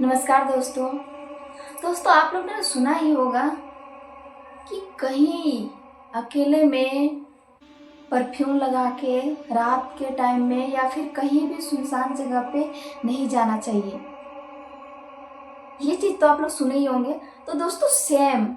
नमस्कार दोस्तों। आप लोग ने सुना ही होगा कि कहीं अकेले में परफ्यूम लगा के रात के टाइम में या फिर कहीं भी सुनसान जगह पे नहीं जाना चाहिए। ये चीज़ तो आप लोग सुने ही होंगे। तो दोस्तों सेम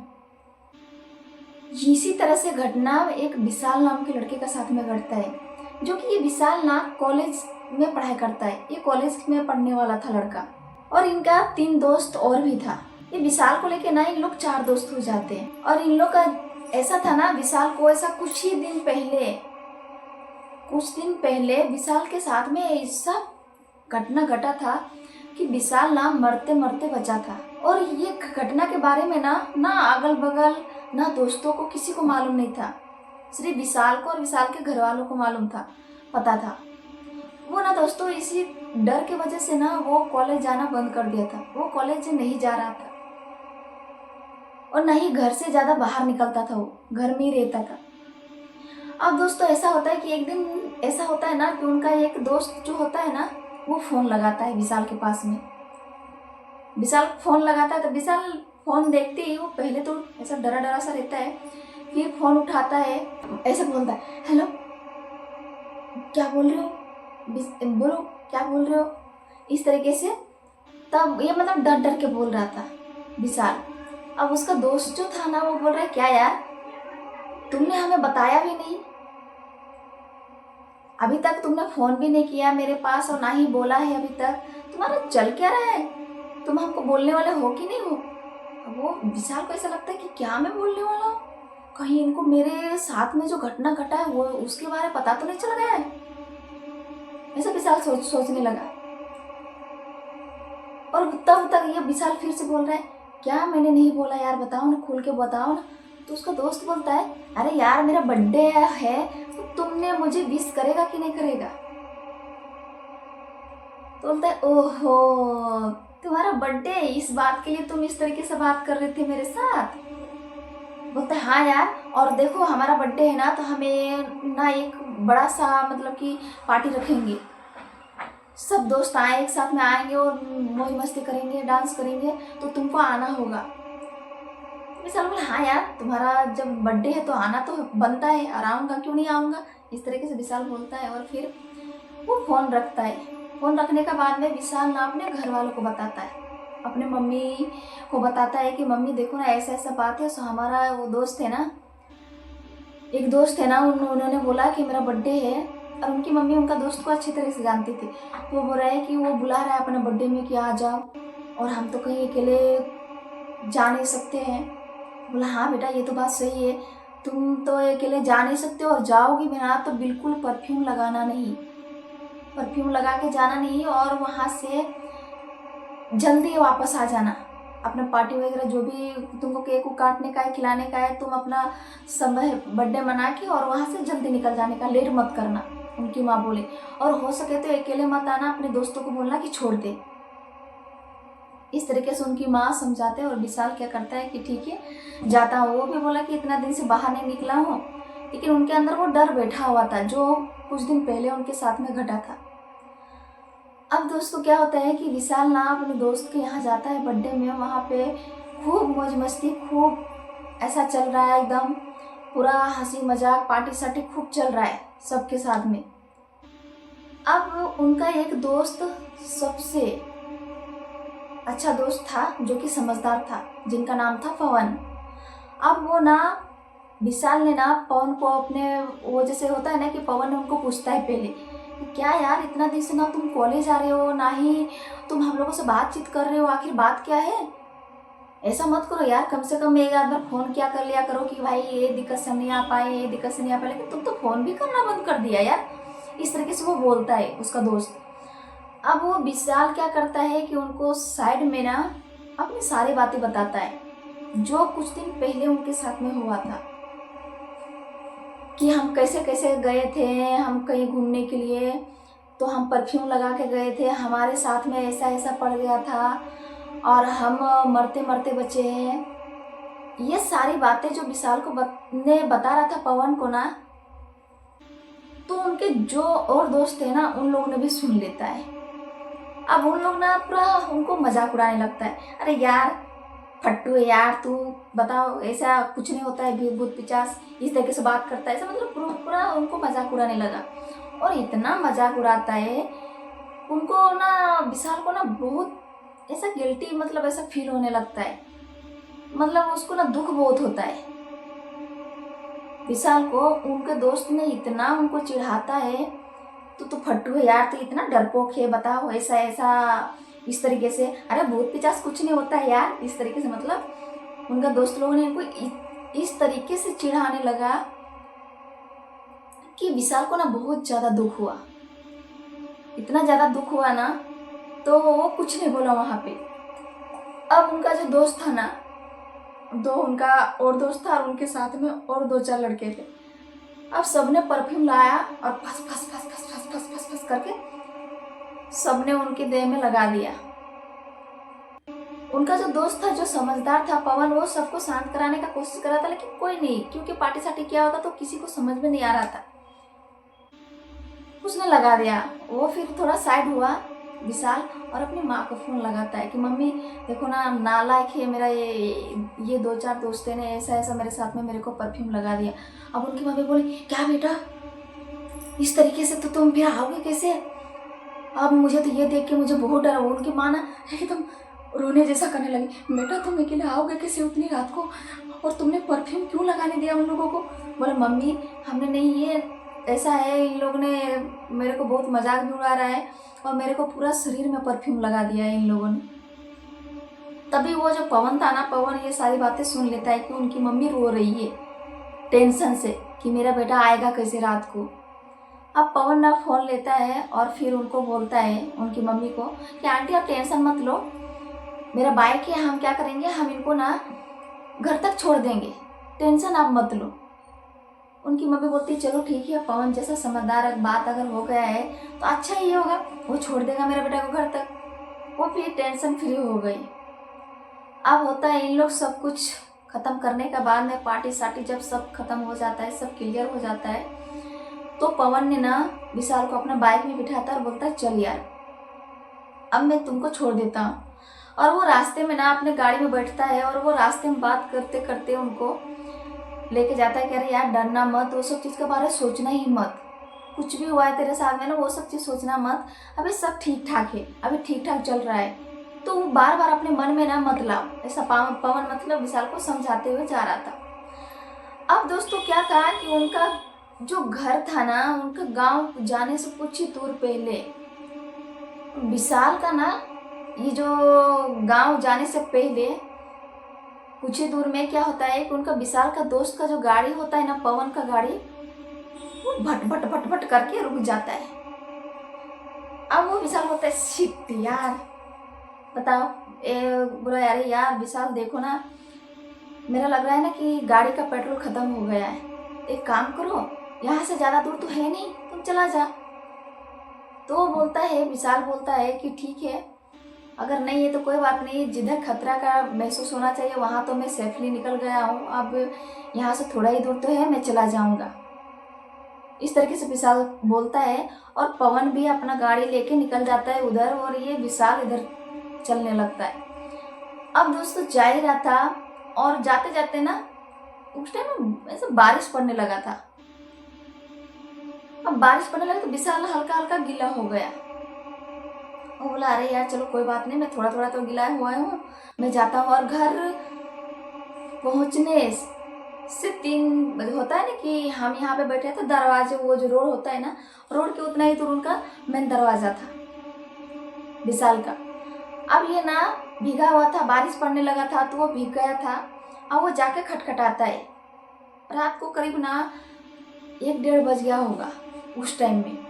इसी तरह से घटना एक विशाल नाम के लड़के का साथ में घटता है, जो कि ये विशाल ना कॉलेज में पढ़ाई करता है। ये कॉलेज में पढ़ने वाला था लड़का, और इनका 3 दोस्त और भी था। ये विशाल को लेके ना इन लोग 4 दोस्त हो जाते हैं। और इन लोग का ऐसा था ना, विशाल को ऐसा कुछ दिन पहले विशाल के साथ में ऐसा घटना घटा था कि विशाल ना मरते मरते बचा था। और ये घटना के बारे में ना अगल बगल ना दोस्तों को किसी को मालूम नहीं था। सिर्फ विशाल को और विशाल के घर वालों को मालूम था, पता था। वो ना दोस्तों इसी डर के वजह से ना वो कॉलेज जाना बंद कर दिया था। वो कॉलेज नहीं जा रहा था और ना ही घर से ज़्यादा बाहर निकलता था। वो घर में ही रहता था। अब दोस्तों ऐसा होता है कि एक दिन ऐसा होता है ना कि उनका एक दोस्त जो होता है ना, वो फ़ोन लगाता है विशाल के पास में। विशाल फ़ोन लगाता है तो विशाल फ़ोन देखते ही वो पहले तो ऐसा डरा डरा सा रहता है। फिर फ़ोन उठाता है, ऐसे बोलता है, हेलो क्या बोल रहे हो, बोलो क्या बोल रहे हो, इस तरीके से। तब ये मतलब डर डर के बोल रहा था विशाल। अब उसका दोस्त जो था ना, वो बोल रहा है, क्या यार तुमने हमें बताया भी नहीं, अभी तक तुमने फ़ोन भी नहीं किया मेरे पास और ना ही बोला है अभी तक, तुम्हारा चल क्या रहा है, तुम हमको बोलने वाले हो कि नहीं हो। अब वो विशाल को ऐसा लगता है कि क्या मैं बोलने वाला हूँ, कहीं इनको मेरे साथ में जो घटना घटा है वो उसके बारे में पता तो नहीं चल गया है। ऐसा विशाल सोचने लगा। और तब तक ये विशाल फिर से बोल रहा है, क्या मैंने नहीं बोला यार, बताओ ना, खुल के बताओ ना। तो उसका दोस्त बोलता है, अरे यार मेरा बर्थडे है तो तुमने मुझे विश करेगा कि नहीं करेगा। तो बोलता है, ओहो तुम्हारा बर्थडे, इस बात के लिए तुम इस तरीके से बात कर रहे थे मेरे साथ। बोलता है, हाँ यार, और देखो हमारा बर्थडे है ना तो हमें ना एक बड़ा सा मतलब कि पार्टी रखेंगे, सब दोस्त आए एक साथ में आएंगे और मौज मस्ती करेंगे, डांस करेंगे, तो तुमको आना होगा। विशाल बोला, हाँ यार तुम्हारा जब बर्थडे है तो आना तो बनता है, और आऊँगा क्यों नहीं आऊँगा, इस तरीके से विशाल बोलता है। और फिर वो फ़ोन रखता है। फ़ोन रखने के बाद में विशाल ना अपने घर वालों को बताता है, अपने मम्मी को बताता है कि मम्मी देखो ना ऐसा ऐसा बात है। सो हमारा वो दोस्त है ना, एक दोस्त है ना, उन्होंने बोला कि मेरा बर्थडे है, और उनकी मम्मी उनका दोस्त को अच्छी तरह से जानती थी। वो बोल रहा है कि वो बुला रहा है अपने बर्थडे में कि आ जाओ, और हम तो कहीं अकेले जा नहीं सकते हैं। बोला, हाँ बेटा ये तो बात सही है, तुम तो अकेले जा नहीं सकते और जाओगी भी ना तो बिल्कुल परफ्यूम लगाना नहीं, परफ्यूम लगा के जाना नहीं, और वहाँ से जल्दी वापस आ जाना। अपना पार्टी वगैरह जो भी तुमको केक काटने का है, खिलाने का है, तुम अपना समय बर्थडे मना के और वहाँ से जल्दी निकल जाने का, लेट मत करना। उनकी माँ बोले, और हो सके तो अकेले मत आना, अपने दोस्तों को बोलना कि छोड़ दे। इस तरीके से उनकी माँ समझाते हैं। और विशाल क्या करता है कि ठीक है जाता हूँ। वो भी बोला कि इतना दिन से बाहर नहीं निकला हूँ, लेकिन उनके अंदर वो डर बैठा हुआ था जो कुछ दिन पहले उनके साथ में घटा था। अब दोस्तों क्या होता है कि विशाल ना अपने दोस्त के यहाँ जाता है बर्थडे में। वहाँ पे खूब मौज मस्ती, खूब ऐसा चल रहा है, एकदम पूरा हंसी मजाक पार्टी सार्टी खूब चल रहा है सबके साथ में। अब उनका एक दोस्त सबसे अच्छा दोस्त था जो कि समझदार था, जिनका नाम था पवन। अब वो ना विशाल ने ना पवन को अपने, वो जैसे होता है ना कि पवन ने उनको पूछता है पहले, क्या यार इतना दिन से ना तुम कॉलेज आ रहे हो, ना ही तुम हम लोगों से बातचीत कर रहे हो, आखिर बात क्या है। ऐसा मत करो यार, कम से कम एक आध बार फ़ोन किया कर लिया करो कि भाई ये दिक्कत से नहीं आ पाए, ये दिक्कत से नहीं आ पाए, लेकिन तुम तो फ़ोन भी करना बंद कर दिया यार। इस तरीके से वो बोलता है उसका दोस्त। अब वो विशाल क्या करता है कि उनको साइड में ना अपनी सारी बातें बताता है जो कुछ दिन पहले उनके साथ में हुआ था, कि हम कैसे कैसे गए थे, हम कहीं घूमने के लिए तो हम परफ्यूम लगा के गए थे, हमारे साथ में ऐसा ऐसा पड़ गया था और हम मरते मरते बचे हैं। ये सारी बातें जो विशाल को ने बता रहा था पवन को ना, तो उनके जो और दोस्त थे ना उन लोगों ने भी सुन लेता है। अब उन लोग ना पूरा उनको मजाक उड़ाने लगता है, अरे यार फट्टू है यार तू, बताओ ऐसा कुछ नहीं होता है, भूत पिचास इस तरीके से बात करता है, ऐसा मतलब पूरा पूरा उनको मजाक उड़ाने लगा। और इतना मजाक उड़ाता है, उनको ना विशाल को ना बहुत ऐसा गिल्टी मतलब ऐसा फील होने लगता है, मतलब उसको ना दुख बहुत होता है। विशाल को उनके दोस्त ने इतना उनको चिढ़ाता है, तो फट्टू है यार, तो इतना डरपोक है, बताओ ऐसा ऐसा इस तरीके से, अरे भूत पिचास कुछ नहीं होता है यार, इस तरीके से मतलब उनका दोस्त लोगों ने इनको इस तरीके से चिढ़ाने लगा कि विशाल को ना बहुत ज़्यादा दुख हुआ। इतना ज़्यादा दुख हुआ ना, तो वो कुछ नहीं बोला वहाँ पे। अब उनका जो दोस्त था ना, दो उनका और दोस्त था और उनके साथ में और दो चार लड़के थे। अब सबने परफ्यूम लाया और फस फस फस फस फस फस फस फस करके सबने उनके देह में लगा दिया। उनका जो दोस्त था, जो समझदार था पवन, वो सबको शांत कराने का कोशिश कर रहा था, लेकिन कोई नहीं, क्योंकि पार्टी सार्टी किया होता तो किसी को समझ में नहीं आ रहा था। उसने लगा दिया। वो फिर थोड़ा साइड हुआ विशाल और अपनी माँ को फ़ोन लगाता है कि मम्मी देखो ना, नालायक है मेरा ये दो चार दोस्तें ने ऐसा ऐसा मेरे साथ में मेरे को परफ्यूम लगा दिया। अब उनकी मम्मी बोली, क्या बेटा इस तरीके से तो तुम फिर आओगे कैसे? अब मुझे तो ये देख के मुझे बहुत डर हुआ। उनकी माँ ना एकदम रोने जैसा करने लगी, बेटा तुम अकेले आओगे कैसे उतनी रात को, और तुमने परफ्यूम क्यों लगाने दिया उन लोगों को? बोले मम्मी हमने नहीं, ये ऐसा है, इन लोगों ने मेरे को बहुत मजाक भी उड़ा रहा है और मेरे को पूरा शरीर में परफ्यूम लगा दिया है इन लोगों ने। तभी वो जो पवन था ना, पवन ये सारी बातें सुन लेता है कि उनकी मम्मी रो रही है टेंशन से कि मेरा बेटा आएगा कैसे रात को। अब पवन ना फ़ोन लेता है और फिर उनको बोलता है, उनकी मम्मी को, कि आंटी आप टेंशन मत लो, मेरा बाइक है, हम क्या करेंगे, हम इनको ना घर तक छोड़ देंगे, टेंशन आप मत लो। उनकी मम्मी बोलती चलो ठीक है, पवन जैसा समझदार बात अगर हो गया है तो अच्छा ही होगा, वो छोड़ देगा मेरे बेटा को घर तक। वो फिर टेंशन फ्री हो गई। अब होता है इन लोग सब कुछ ख़त्म करने के बाद में, पार्टी सार्टी जब सब खत्म हो जाता है, सब क्लियर हो जाता है, तो पवन ने ना विशाल को अपना बाइक में बिठाता है और बोलता है चल यार अब मैं तुमको छोड़ देता हूँ। और वो रास्ते में ना अपने गाड़ी में बैठता है और वो रास्ते में बात करते करते उनको लेके जाता है कि अरे यार डरना मत, वो सब चीज़ के बारे में सोचना ही मत, कुछ भी हुआ है तेरे साथ में ना वो सब चीज़ सोचना मत, अभी सब ठीक ठाक है, अभी ठीक ठाक चल रहा है, तो बार बार अपने मन में ना मत लाओ, ऐसा पवन मतलब विशाल को समझाते हुए जा रहा था। अब दोस्तों क्या था कि उनका जो घर था ना, उनका गांव जाने से कुछ ही दूर पहले विशाल का ना, ये जो गांव जाने से पहले कुछ ही दूर में क्या होता है कि उनका विशाल का दोस्त का जो गाड़ी होता है ना, पवन का गाड़ी, वो भट भट भट भट करके रुक जाता है। अब वो विशाल होता है शिट यार, बताओ बोला यार यार विशाल देखो ना, मेरा लग रहा है ना कि गाड़ी का पेट्रोल खत्म हो गया है, एक काम करो यहाँ से ज़्यादा दूर तो है नहीं, तुम चला जा। तो बोलता है, विशाल बोलता है कि ठीक है, अगर नहीं है तो कोई बात नहीं, जिधर खतरा का महसूस होना चाहिए वहाँ तो मैं सेफली निकल गया हूँ, अब यहाँ से थोड़ा ही दूर तो है, मैं चला जाऊँगा, इस तरीके से विशाल बोलता है। और पवन भी अपना गाड़ी लेके निकल जाता है उधर, और ये विशाल इधर चलने लगता है। अब दोस्तों जा ही रहा था और जाते जाते ना उस टाइम ऐसा बारिश पड़ने लगा था। अब बारिश पड़ने लगा तो विशाल हल्का हल्का गीला हो गया। वो बोला अरे यार चलो कोई बात नहीं, मैं थोड़ा थोड़ा तो गीला हुआ हूँ, मैं जाता हूँ। और घर पहुँचने से 3 बजे होता है ना कि हम यहाँ पे बैठे थे, दरवाजे वो जो रोड होता है ना, रोड के उतना ही दूर उनका मेन दरवाज़ा था विशाल का। अब ये ना भीगा हुआ था, बारिश पड़ने लगा था तो वो भीग गया था। अब वो जाके खटखटाता है, रात को करीब ना 1-1:30 बज गया होगा उस टाइम में।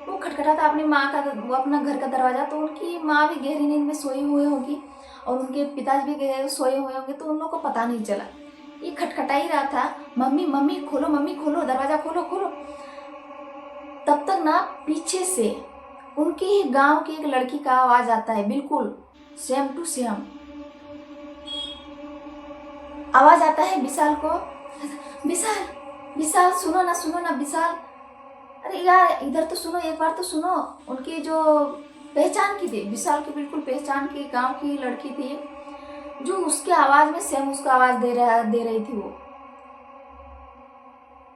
वो खटखटाता अपनी माँ का, वो अपना घर का दरवाज़ा, तो उनकी माँ भी गहरी नींद में सोई हुई होगी और उनके पिताजी भी सोए हुए होंगे, तो उन लोग को पता नहीं चला। ये खटखटा ही रहा था, मम्मी मम्मी खोलो, मम्मी खोलो, दरवाज़ा खोलो खोलो। तब तक ना पीछे से उनकी ही गांव की एक लड़की का आवाज़ आता है, बिल्कुल सेम टू सेम आवाज़ आता है विशाल को, विशाल विशाल सुनो ना विशाल, अरे यार इधर तो सुनो, एक बार तो सुनो। उनकी जो पहचान की थी, विशाल की बिल्कुल पहचान की, गांव की लड़की थी जो उसके आवाज में सेम उसको आवाज दे रही थी वो।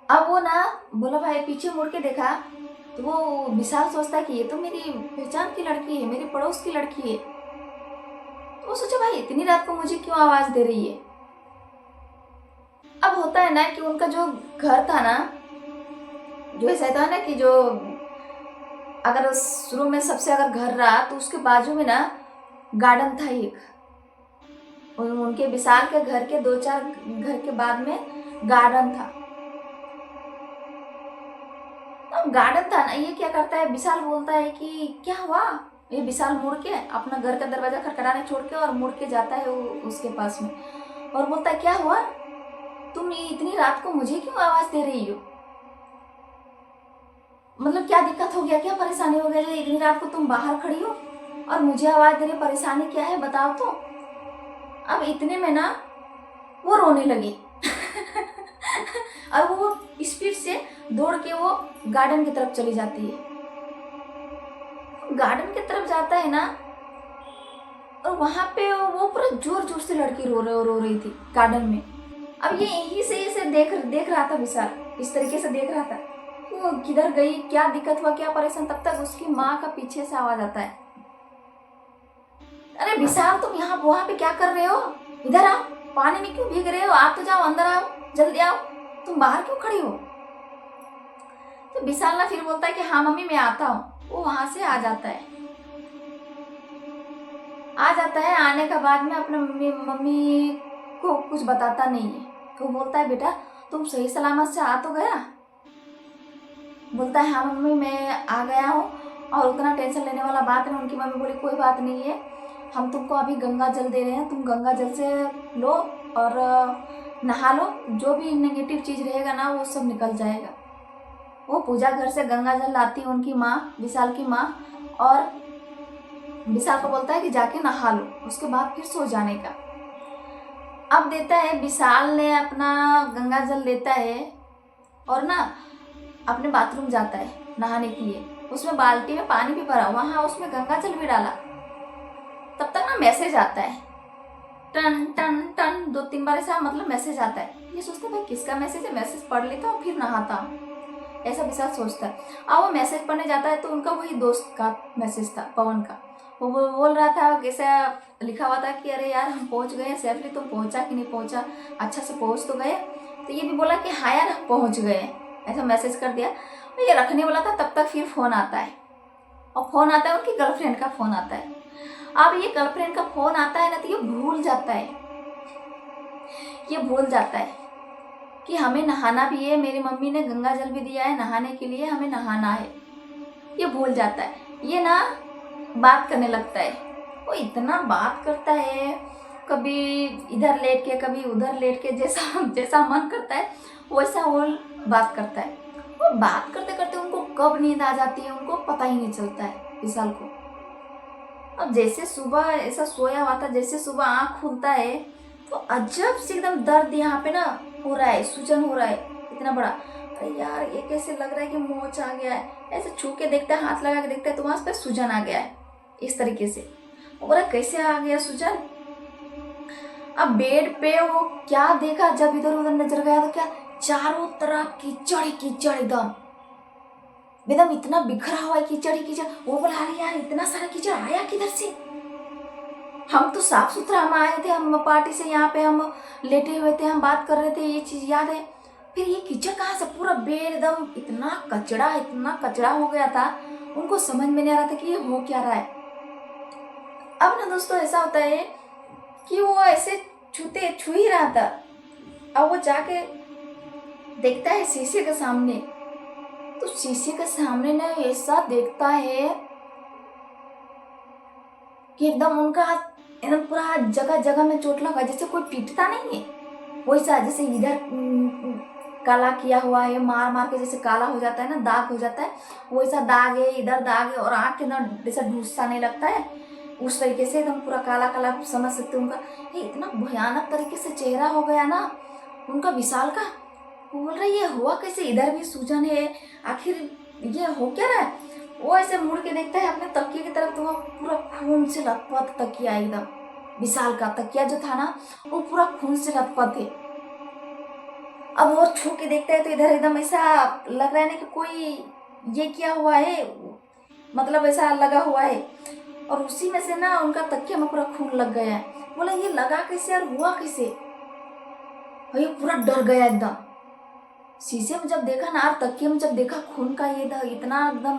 अब वो ना बोला भाई, पीछे मुड़ के देखा तो वो विशाल सोचता है कि ये तो मेरी पहचान की लड़की है, मेरी पड़ोस की लड़की है। तो वो सोचा भाई इतनी रात को मुझे क्यों आवाज दे रही है। अब होता है ना कि उनका जो घर था ना, जो ऐसा था ना कि जो अगर शुरू में सबसे अगर घर रहा तो उसके बाजू में ना गार्डन था एक। उनके विशाल के घर के 2-4 घर के बाद में गार्डन था। अब गार्डन था ना, ये क्या करता है, विशाल बोलता है कि क्या हुआ। ये विशाल मुड़ के अपना घर का दरवाजा खटखटाने छोड़ के और मुड़ के जाता है उसके पास में और बोलता है क्या हुआ, तुम इतनी रात को मुझे क्यों आवाज दे रही हो। मतलब क्या दिक्कत हो गया, क्या परेशानी हो गया, इतनी रात को तुम बाहर खड़ी हो और मुझे आवाज दे रही, परेशानी क्या है बताओ तो। अब इतने में ना वो रोने लगी और वो स्पीड से दौड़ के वो गार्डन की तरफ चली जाती है। गार्डन की तरफ जाता है ना और वहां पे वो पूरा जोर जोर से लड़की रो रही थी गार्डन में। अब ये यहीं से इसे देख रहा था विशाल, इस तरीके से देख रहा था वो किधर गई, क्या दिक्कत हुआ, क्या परेशान। तब तक उसकी माँ का पीछे से आवाज आता है, अरे विशाल तुम यहाँ वहां पे क्या कर रहे हो, इधर आओ, पानी में क्यों भीग रहे हो, आप तो जाओ अंदर आओ, जल्दी आओ, तुम बाहर क्यों खड़ी हो। तो विशाल ना फिर बोलता है कि हाँ मम्मी मैं आता हूँ। वो वहां से आ जाता है। आने के बाद में अपने मम्मी को कुछ बताता नहीं है। तो बोलता है बेटा तुम सही सलामत से आ तो गया। बोलता है हाँ मम्मी मैं आ गया हूँ और उतना टेंशन लेने वाला बात नहीं। उनकी मम्मी बोली कोई बात नहीं है, हम तुमको अभी गंगा जल दे रहे हैं, तुम गंगा जल से लो और नहा लो, जो भी नेगेटिव चीज़ रहेगा ना वो सब निकल जाएगा। वो पूजा घर से गंगा जल लाती है उनकी माँ, विशाल की माँ, और विशाल को बोलता है कि जाके नहा लो, उसके बाद फिर सो जाने का। अब देता है, विशाल ने अपना गंगा जल लेता है और ना अपने बाथरूम जाता है नहाने के लिए। उसमें बाल्टी में पानी भी भरा, वहाँ उसमें गंगा जल भी डाला। तब तक ना मैसेज आता है, टन टन टन 2-3 बार ऐसा मतलब मैसेज आता है। ये सोचता है भाई किसका मैसेज है, मैसेज पढ़ लेता हूँ फिर नहाता हूँ, ऐसा विशाल सोचता है। अब वो मैसेज पढ़ने जाता है तो उनका वही दोस्त का मैसेज था, पवन का। वो बोल रहा था, कैसा लिखा हुआ था कि अरे यार हम पहुँच गए सेफली, तुम पहुँचा कि नहीं पहुँचा, अच्छा से पहुँच तो गए। तो ये भी बोला कि हाँ यार पहुँच गए, ऐसा मैसेज कर दिया। और ये रखने वाला था, तब तक फिर फ़ोन आता है, और फ़ोन आता है उनकी गर्लफ्रेंड का फ़ोन आता है। अब ये गर्लफ्रेंड का फ़ोन आता है ना तो ये भूल जाता है कि हमें नहाना भी है, मेरी मम्मी ने गंगा जल भी दिया है नहाने के लिए, हमें नहाना है। ये भूल जाता है। ये ना बात करने लगता है, वो इतना बात करता है, कभी इधर लेट के कभी उधर लेट के, जैसा मन करता है वैसा वो बात करता है। वो बात करते करते उनको कब नींद आ जाती है उनको पता ही नहीं चलता है विशाल को। अब जैसे सुबह ऐसा सोया हुआ था, जैसे सुबह आँख खुलता है तो अजब से एकदम दर्द यहाँ पे ना हो रहा है, सूजन हो रहा है इतना बड़ा। अरे यार ये कैसे लग रहा है कि मोच आ गया है। ऐसे छू के देखता है, हाथ लगा के देखता है तो वहाँ पे सूजन आ गया है इस तरीके से। बोला कैसे आ गया सूजन। अब बेड पे वो क्या देखा, जब इधर उधर नजर गया तो क्या चारों तरफ कीचड़ ही कीचड़, एकदम इतना बिखरा हुआ है कीचड़ ही कीचड़। वो बोला अरे यार इतना सारा कीचड़ आया किधर से, हम तो साफ सुथरा हम आए थे, हम पार्टी से यहाँ पे हम लेटे हुए थे, हम बात कर रहे थे, ये चीज याद है। फिर ये कीचड़ कहाँ से, पूरा बेड एकदम इतना कचड़ा हो गया था, उनको समझ में नहीं आ रहा था कि ये हो क्या रहा है। अब ना दोस्तों ऐसा होता है कि वो ऐसे छू ही रहा था, अब वो जाके देखता है शीशे के सामने, तो शीशे के सामने ना ऐसा देखता है कि एकदम उनका एकदम पूरा जगह जगह में चोट लगा, जैसे कोई पीटता नहीं है वैसा, जैसे इधर काला किया हुआ है, मार मार के जैसे काला हो जाता है ना, दाग हो जाता है, वैसा दाग है, इधर दाग है, और आँख के अंदर जैसा ढूंसाने लगता है उस तरीके से एकदम पूरा काला काला समझ सकते हो उनका। ये इतना भयानक तरीके से चेहरा हो गया ना उनका विशाल का। वो बोल रहा है ये हुआ कैसे, इधर भी सूजन है, आखिर ये हो क्या रहा है। वो ऐसे मुड़ के देखता है अपने तकिए की तरफ, तो वो पूरा खून से लथपथ तकिया एकदम। विशाल का तकिया जो था ना, वो पूरा खून से लथपथ है। अब वो छू के देखता है तो इधर एकदम ऐसा लग रहा है ना कि कोई ये किया हुआ है, मतलब ऐसा लगा हुआ है। और उसी में से ना उनका तकिया में पूरा खून लग गया है। बोला ये लगा कैसे और हुआ कैसे? और ये पूरा डर गया एकदम। शीशे में जब देखा ना, तकिए में जब देखा खून का ये इतना एकदम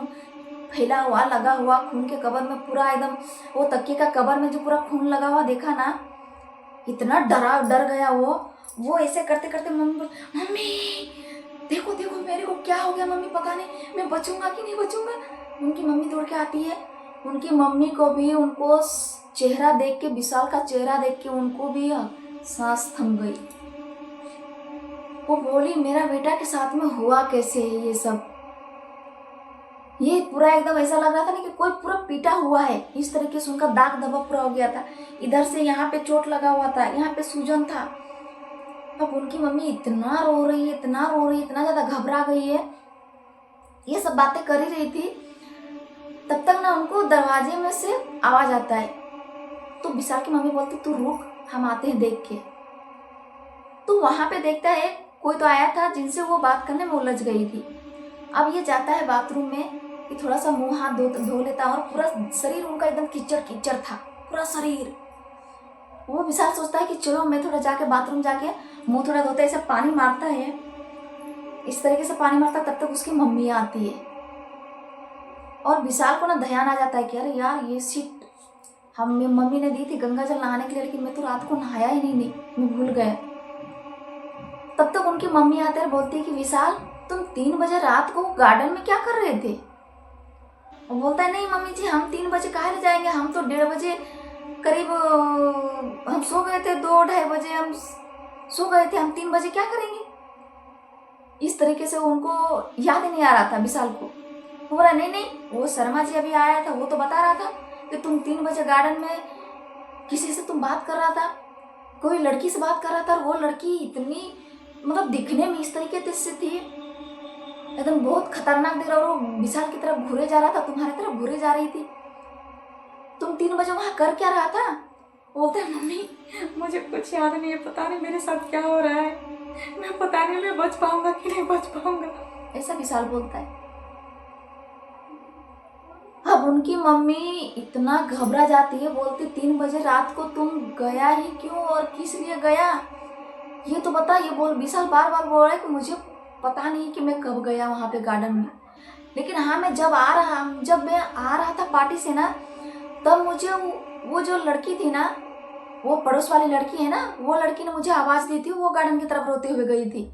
फैला हुआ लगा हुआ खून के कवर में पूरा एकदम, वो तकिए का कवर में जो पूरा खून लगा हुआ देखा ना, इतना डर गया वो ऐसे करते करते मम्मी देखो देखो मेरे को क्या हो गया मम्मी, पता नहीं मैं बचूंगा कि नहीं बचूंगा। उनकी मम्मी दौड़ के आती है। उनकी मम्मी को भी, उनको चेहरा देख के, विशाल का चेहरा देख के उनको भी सांस थम गई। वो बोली मेरा बेटा के साथ में हुआ कैसे है ये सब? ये पूरा एकदम ऐसा लग रहा था ना कि कोई पूरा पीटा हुआ है, इस तरीके से उनका दाग धब्बा पूरा हो गया था। इधर से यहाँ पे चोट लगा हुआ था, यहाँ पे सूजन था। अब उनकी मम्मी इतना रो रही है, इतना रो रही है, इतना ज्यादा घबरा गई है, ये सब बातें कर ही रही थी। तब तक ना उनको दरवाजे में से आवाज आता है। तो विशाल की मम्मी बोलती तू रुक, हम आते हैं देख के। तो वहां पे देखता है कोई तो आया था जिनसे वो बात करने में उलझ गई थी। अब ये जाता है बाथरूम में कि थोड़ा सा मुंह हाथ धो लेता, और पूरा शरीर उनका एकदम कीचड़ कीचड़ था, पूरा शरीर। वो विशाल सोचता है कि चलो मैं थोड़ा जाके बाथरूम जाके मुंह थोड़ा धोता है, ऐसे पानी मारता है, इस तरीके से पानी मारता। तब तक उसकी मम्मी आती है और विशाल को ना ध्यान आ जाता है कि अरे यार ये सीट हम मम्मी ने दी थी गंगा जल नहाने के लिए, लेकिन मैं तो रात को नहाया ही नहीं, मैं भूल गया। तब तक उनकी मम्मी आते और बोलती है कि विशाल तुम 3 बजे रात को गार्डन में क्या कर रहे थे? वो बोलता है नहीं मम्मी जी, हम 3 बजे कहाँ ले जाएंगे, हम तो 1:30 बजे करीब हम सो गए थे, 2-2:30 बजे हम सो गए थे, हम 3 बजे क्या करेंगे? इस तरीके से उनको याद ही नहीं आ रहा था विशाल को। वो बोला नहीं नहीं, वो शर्मा जी अभी आया था, वो तो बता रहा था कि तुम 3 बजे गार्डन में किसी से तुम बात कर रहा था, कोई लड़की से बात कर रहा था, और वो लड़की इतनी मतलब दिखने में इस तरीके से थी, एकदम बहुत खतरनाक दिख रहा, और वो विशाल की तरफ घूरे जा रहा था, तुम्हारी तरफ घूरे जा रही थी। तुम 3 बजे वहां कर क्या रहा था? बोलते हैं मम्मी मुझे कुछ याद नहीं है, पता नहीं मेरे साथ क्या हो रहा है, मैं पता नहीं मैं बच पाऊंगा कि नहीं बच पाऊंगा, ऐसा विशाल बोलता है। अब उनकी मम्मी इतना घबरा जाती है, बोलती 3 बजे रात को तुम गया ही क्यों और किस लिए गया, ये तो बता। ये बोल विशाल बार बार बोल रहा है कि मुझे पता नहीं कि मैं कब गया वहाँ पे गार्डन में, लेकिन हाँ मैं जब मैं आ रहा था पार्टी से ना, तब मुझे वो जो लड़की थी ना, वो पड़ोस वाली लड़की है ना, वो लड़की ने मुझे आवाज़ दी थी, वो गार्डन की तरफ रोते हुए गई थी।